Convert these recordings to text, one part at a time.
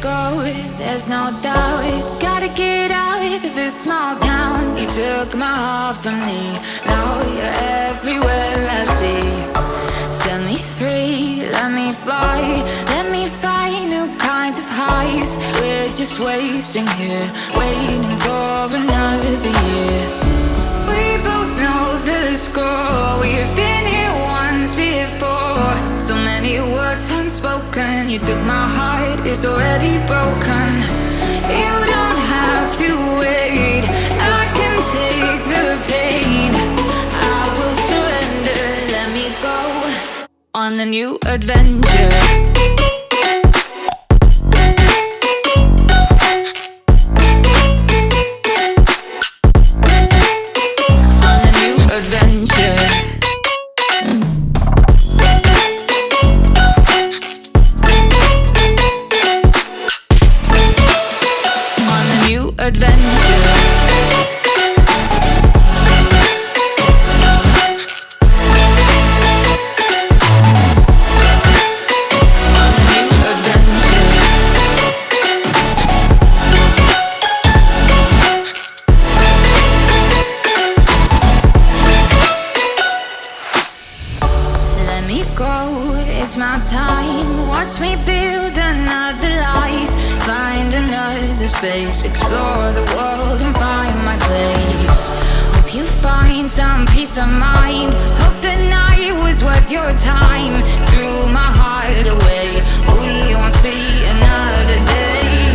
go, there's no doubt. Gotta get out of this small town. You took my heart from me, now you're everywhere I see. Set me free, let me fly, let me find new kinds of highs. We're just wasting here, waiting for another year. We both know the score, we've been here once before. So many words unspoken, you took my heart, it's already broken. You don't have to wait, I can take the pain. I will surrender, let me go on a new adventure. It's my time, watch me build another life. Find another space, explore the world and find my place. Hope you find some peace of mind, hope the night was worth your time. Threw my heart away, we won't see another day.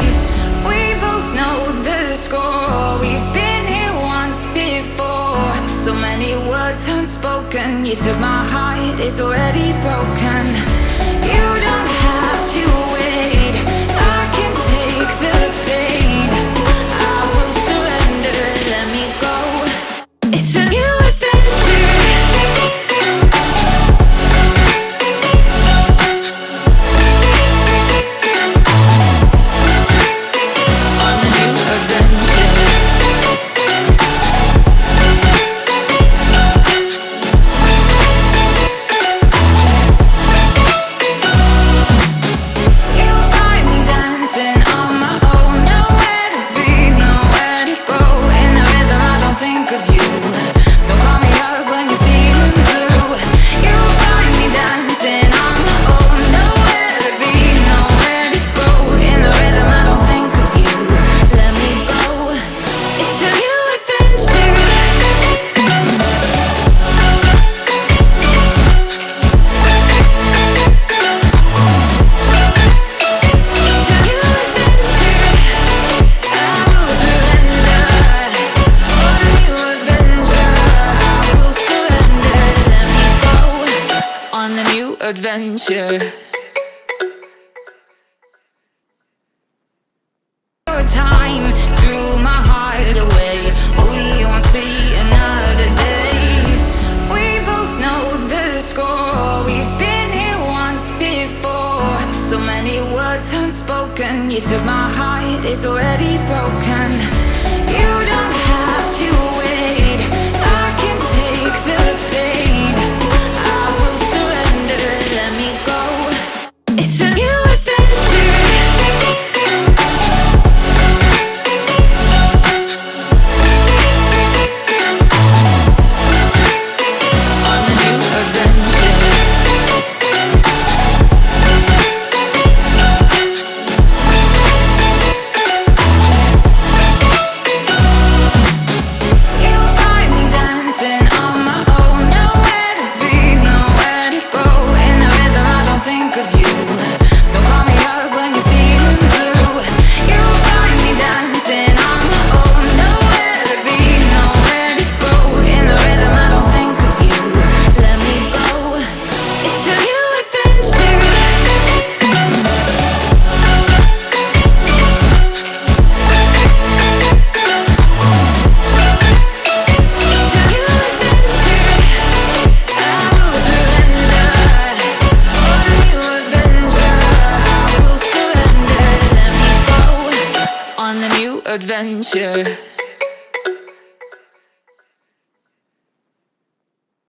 We both know the score, we've been here once before. So many words unspoken, you took my heart, it's already broken. You don't have to wait, I can take the pain. I will surrender, let me go. It's a new adventure. On a new adventure. Adventure. Your time threw my heart away, we won't see another day. We both know the score, we've been here once before. So many words unspoken, you took my heart, it's already broken. You don't have to wait, I can take the pain. I will surrender, let me go. It's a new adventure. On a new adventure. You'll find me dancing on my own, nowhere to be, nowhere to go. In the rhythm I don't think of you, don't call me up when you're feeling blue. You'll find me dancing on my own, nowhere to be, nowhere to go. In the rhythm I don't think of you, let me go. It's a new adventure. On a new adventure.